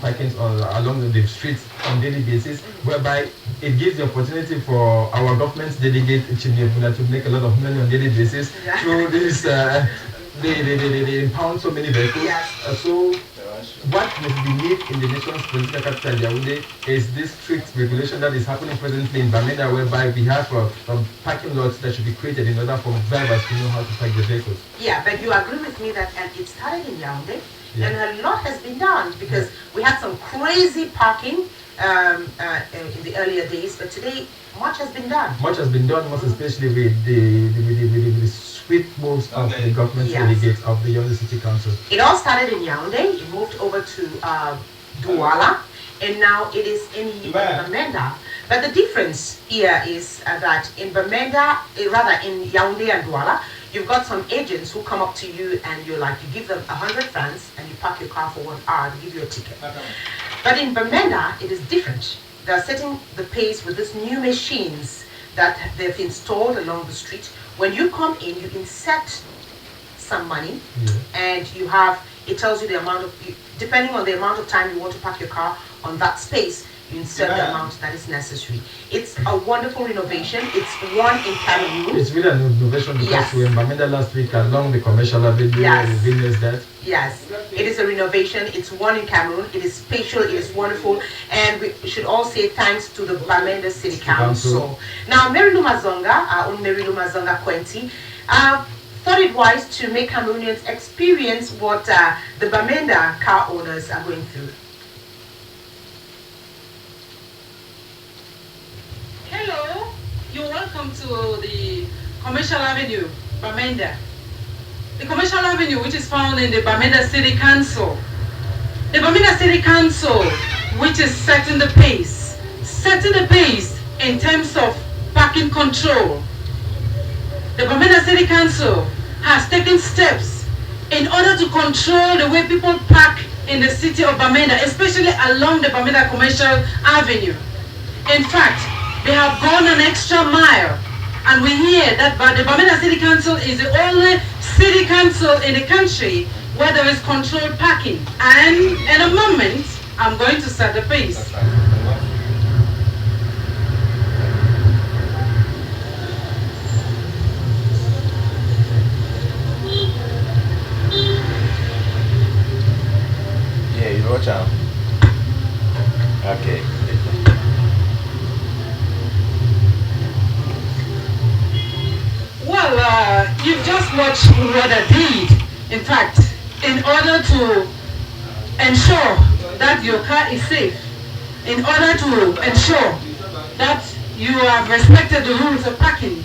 parkings along the streets on daily basis, whereby it gives the opportunity for our government delegate to make a lot of money on daily basis through this. They impound so many vehicles. So what we need in the nation's political capital, Yaoundé, is this strict regulation that is happening presently in Bamenda, whereby we have parking lots that should be created in order for drivers to know how to park the vehicles. Yeah, but you agree with me that it started in Yaoundé, and a lot has been done because we had some crazy parking in the earlier days, but today much has been done. Much has been done, most especially with the swift moves of the government delegates of the Yaoundé City Council. It all started in Yaoundé, it moved over to Douala, and now it is in Bamenda. But the difference here is that in Bamenda, rather in Yaoundé and Douala, you've got some agents who come up to you and you give them 100 francs and you park your car for 1 hour, they give you a ticket. But in Bamenda, it is different. They're setting the pace with these new machines that they've installed along the street. When you come in, you insert some money and it tells you the amount of, depending on the amount of time you want to park your car on that space, you insert the amount that is necessary. It's a wonderful renovation. It's one in Cameroon. It's really an innovation because we in Bamenda last week along the commercial avenue, we witnessed that. Yes, it is a renovation. It's one in Cameroon. It is spatial. It is wonderful. And we should all say thanks to the Bamenda City Council. Now, Mary Lumazonga, our own Mary Lumazonga Nkwenti, thought it wise to make Cameroonians experience what the Bamenda car owners are going through. Hello, you're welcome to the Commercial Avenue, Bamenda. The Commercial Avenue, which is found in the Bamenda City Council. The Bamenda City Council, which is setting the pace in terms of parking control. The Bamenda City Council has taken steps in order to control the way people park in the city of Bamenda, especially along the Bamenda Commercial Avenue. In fact, they have gone an extra mile, and we hear that the Bamenda City Council is the only city council in the country where there is controlled parking. And in a moment, I'm going to set the pace. Yeah, you watch out. Okay. Well, you've just watched what I did. In fact, in order to ensure that your car is safe, in order to ensure that you have respected the rules of parking,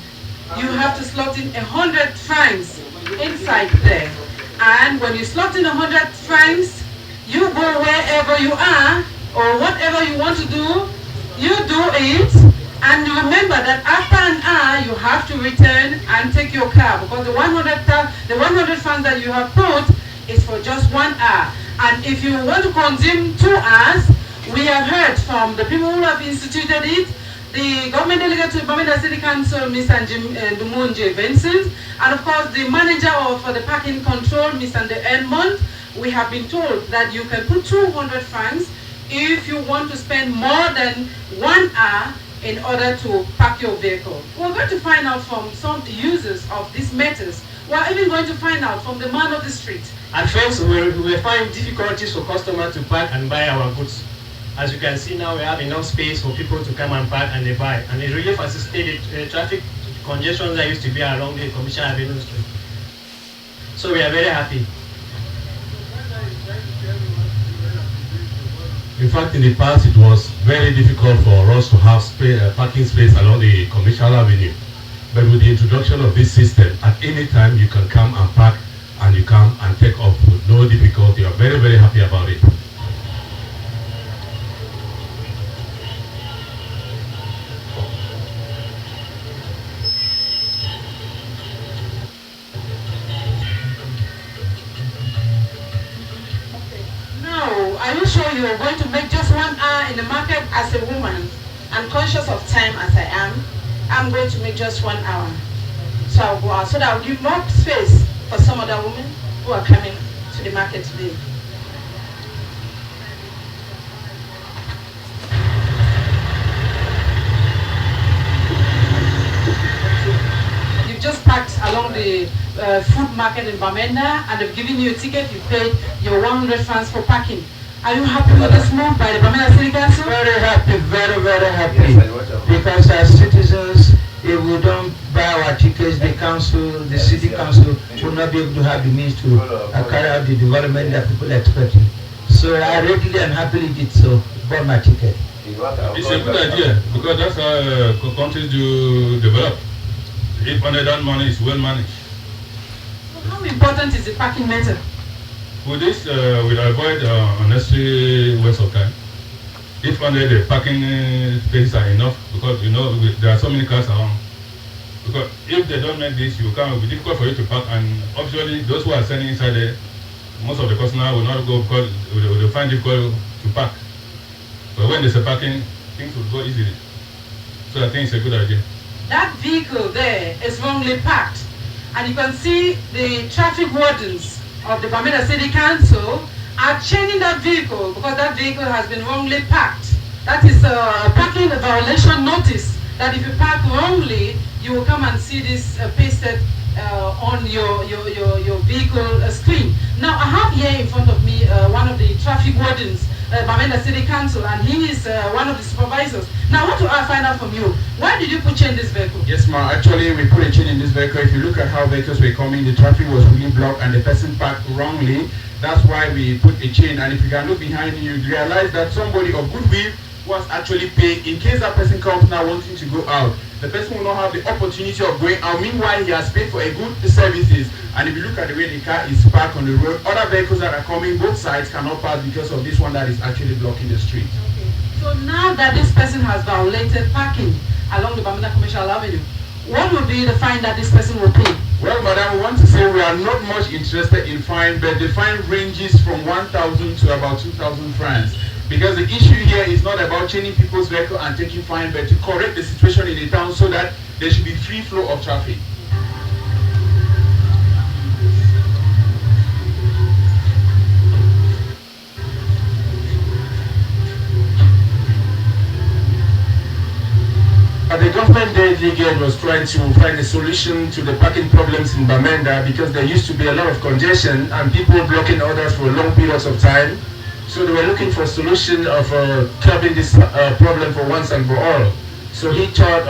you have to slot in 100 francs inside there. And when you slot in 100 francs, you go wherever you are or whatever you want to do, you do it. And remember that after an hour, you have to return and take your car because the 100 francs that you have put is for just 1 hour. And if you want to consume 2 hours, we have heard from the people who have instituted it, the government delegate to Bamenda City Council, Mr. Dumunje Vincent, and of course the manager of the parking control, Mr. Edmond. We have been told that you can put 200 francs if you want to spend more than 1 hour in order to park your vehicle. We're going to find out from some users of these methods. We're even going to find out from the man of the street. At first, we will find difficulties for customers to park and buy our goods. As you can see now, we have enough space for people to come and park and they buy. And it really facilitated the traffic congestion that used to be along the Commercial Avenue Street. So we are very happy. In fact, in the past, it was very difficult for us to have parking space along the Commercial Avenue. But with the introduction of this system, at any time you can come and park and you come and take off with no difficulty. We are very, very happy about it. Are you sure you are going to make just 1 hour in the market as a woman? And conscious of time as I am, I'm going to make just 1 hour. So I'll go out so that I'll give more space for some other women who are coming to the market today. the food market in Bamenda, and they've given you a ticket, you paid your 100 francs for parking. Are you happy with this move by the Bamenda City Council? Very happy, very, very happy. Because as citizens, if we don't buy our tickets, the council, the city council will not be able to have the means to carry out the development that people are expecting. So I readily and happily did so, bought my ticket. It's a good idea because that's how countries do develop. If underdone money is well managed. So how important is the parking matter? With this, we'll avoid unnecessary waste of time. If under the parking spaces are enough, because you know there are so many cars around. Because if they don't make this, it will be difficult for you to park, and obviously those who are standing inside there, most of the customers will not go because they will find it difficult to park. But when there's a parking, things will go easily. So I think it's a good idea. That vehicle there is wrongly parked, and you can see the traffic wardens of the Bamenda City Council are chaining that vehicle because that vehicle has been wrongly parked. That is a parking violation notice that if you park wrongly, you will come and see this pasted on your vehicle screen. Now I have here in front of me one of the traffic wardens, Bamenda City Council, and he is one of the supervisors. Now I want to find out from you, why did you put chain in this vehicle? Yes, ma'am. Actually, we put a chain in this vehicle. If you look at how vehicles were coming, the traffic was really blocked and the person parked wrongly. That's why we put a chain. And if you can look behind you, you realize that somebody of goodwill was actually paying in case that person comes now wanting to go out. The person will not have the opportunity of going out. Meanwhile, he has paid for a good services. And if you look at the way the car is parked on the road, other vehicles that are coming both sides cannot pass because of this one that is actually blocking the street. Okay. So now that this person has violated parking along the Bamenda Commercial Avenue, what will be the fine that this person will pay? Well, madam, we want to say we are not much interested in fine, but the fine ranges from 1,000 to about 2,000 francs. Because the issue here is not about chaining people's vehicle and taking fine, but to correct the situation in the town so that there should be free flow of traffic. The government delegate was trying to find a solution to the parking problems in Bamenda because there used to be a lot of congestion and people blocking others for long periods of time. So they were looking for a solution of curbing this problem for once and for all. So he thought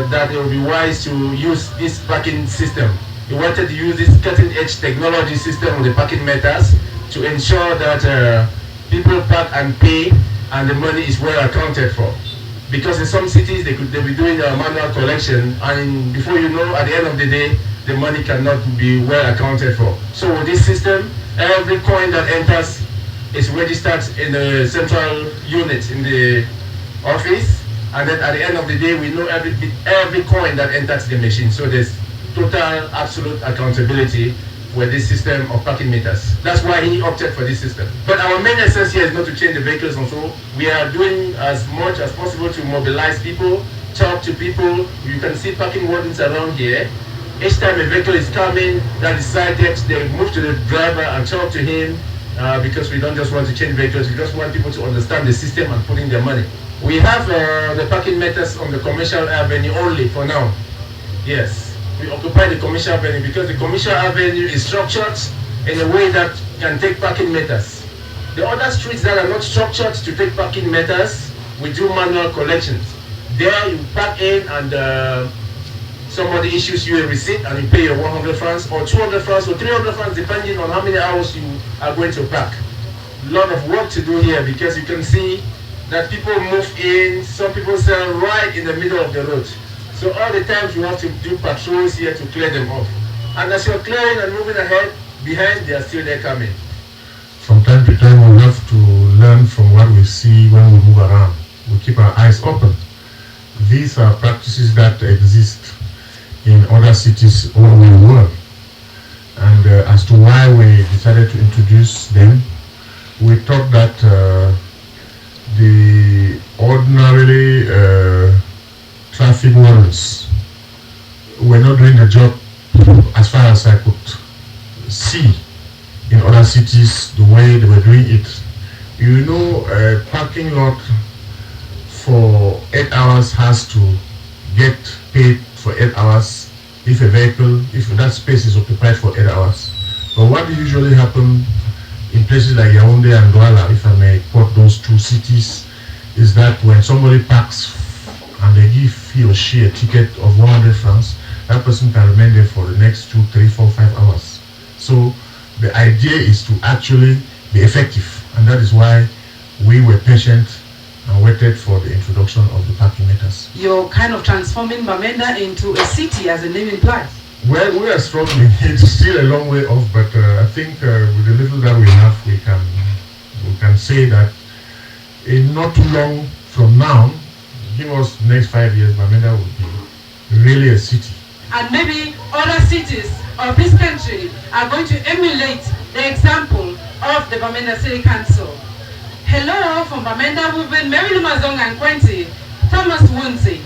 that it would be wise to use this parking system. He wanted to use this cutting-edge technology system of the parking meters to ensure that people park and pay and the money is well accounted for. Because in some cities they'll be doing a manual collection, and before you know, at the end of the day, the money cannot be well accounted for. So with this system, every coin that enters is registered in the central unit in the office, and then at the end of the day, we know every coin that enters the machine. So there's total, absolute accountability with this system of parking meters. That's why he opted for this system. But our main essence here is not to change the vehicles, and so we are doing as much as possible to mobilize people, talk to people. You can see parking wardens around here. Each time a vehicle is coming that is cited, they move to the driver and talk to him because we don't just want to change vehicles, we just want people to understand the system and put in their money. We have the parking meters on the commercial avenue only for now. Yes. We occupy the commercial avenue because the commercial avenue is structured in a way that can take parking meters. The other streets that are not structured to take parking meters, we do manual collections. There you park in and somebody issues you a receipt and you pay your 100 francs or 200 francs or 300 francs depending on how many hours you are going to park. A lot of work to do here because you can see that people move in, some people sell right in the middle of the road. So all the times you have to do patrols here to clear them off. And as you're clearing and moving ahead, behind they are still there coming. From time to time we have to learn from what we see when we move around. We keep our eyes open. These are practices that exist in other cities all over the world. And as to why we decided to introduce them, we thought that the ordinarily traffic wardens were not doing the job as far as I could see in other cities the way they were doing it. You know, a parking lot for 8 hours has to get paid for 8 hours if that space is occupied for 8 hours. But what usually happens in places like Yaoundé and Douala, if I may quote those two cities, is that when somebody parks and they give he or she a ticket of 100 francs, that person can remain there for the next 2, 3, 4, 5 hours. So the idea is to actually be effective, and that is why we were patient and waited for the introduction of the parking meters. You're kind of transforming Bamenda into a city, as the name implies. Well, we are struggling. It's still a long way off, but I think with the little that we have, we can say that in not too long from now, give us the next 5 years, Bamenda will be really a city. And maybe other cities of this country are going to emulate the example of the Bamenda City Council. Hello from Bamenda, we've been Mary Lumazong and Nkwenti, Thomas Wunzi.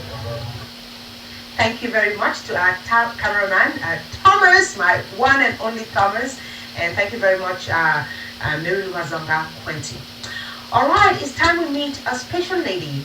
Thank you very much to our cameraman, Thomas, my one and only Thomas. And thank you very much, Mary Lumazonga Nkwenti. All right, it's time we meet a special lady